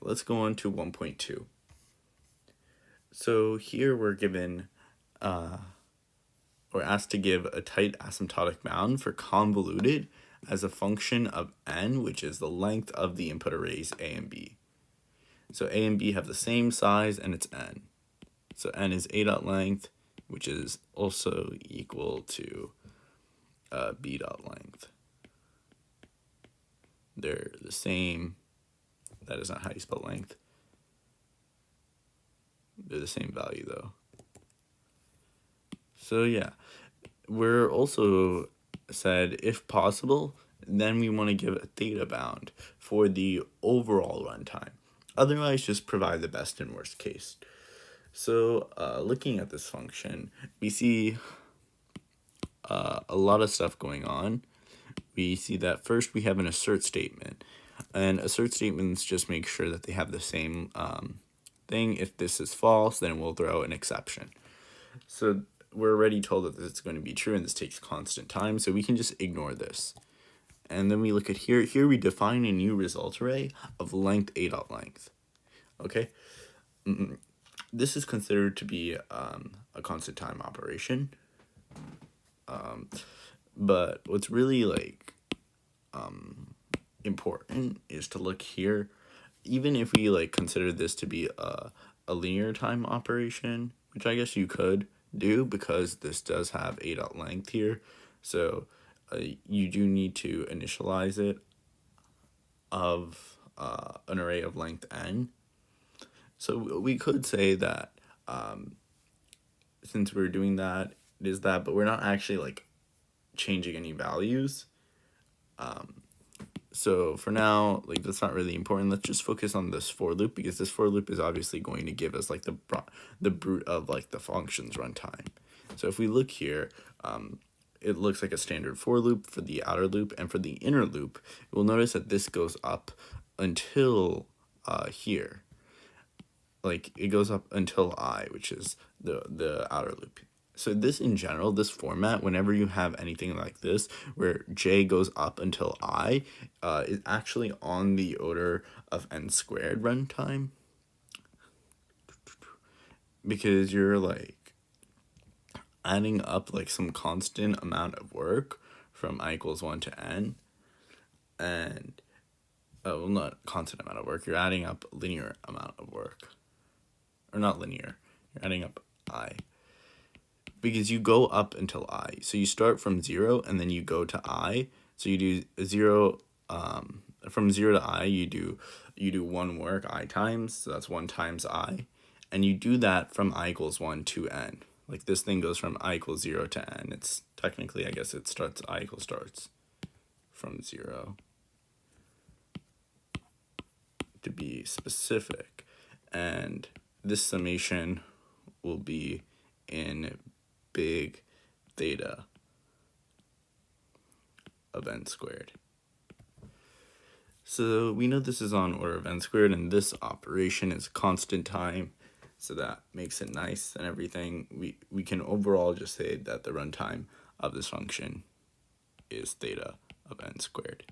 let's go on to 1.2. So here we're given, we're asked to give a tight asymptotic bound for convoluted as a function of n, which is the length of the input arrays A and B. So A and B have the same size and it's n. So n is A dot length, which is also equal to B dot length. They're the same. That is not how you spell length. They're the same value though. So yeah, we're also said if possible, then we want to give a theta bound for the overall runtime. Otherwise, just provide the best and worst case. So looking at this function, we see a lot of stuff going on. We see that first we have an assert statement, and assert statements just make sure that they have the same thing. If this is false, then we'll throw an exception. So we're already told that this is going to be true and this takes constant time, so we can just ignore this. And then we look at here. Here we define a new result array of length A dot length. Okay? This is considered to be a constant time operation. But what's really important is to look here. Even if we consider this to be a linear time operation, which I guess you could do because this does have A dot length here, so you do need to initialize it of an array of length n. So we could say that since we're doing that, it is that, but we're not actually changing any values. So for now, that's not really important. Let's just focus on this for loop, because this for loop is obviously going to give us the brute of the function's runtime. So if we look here, it looks like a standard for loop for the outer loop, and for the inner loop, we'll notice that this goes up until here. It goes up until I, which is the outer loop. So this in general, this format, whenever you have anything like this, where j goes up until I, is actually on the order of n squared runtime. Because you're adding up some constant amount of work from I equals 1 to n. And, well, not constant amount of work, you're adding up linear amount of work. Or not linear, you're adding up I. Because you go up until I. So you start from 0 and then you go to I. So you do 0, from 0 to I, you do 1 work I times, so that's 1 times I. And you do that from I equals 1 to n. This thing goes from I equals 0 to n. It's technically, I guess it starts, I equals starts from 0 to be specific. And this summation will be in big theta of n squared. So we know this is on order of n squared, and this operation is constant time, so that makes it nice and everything. We can overall just say that the runtime of this function is theta of n squared.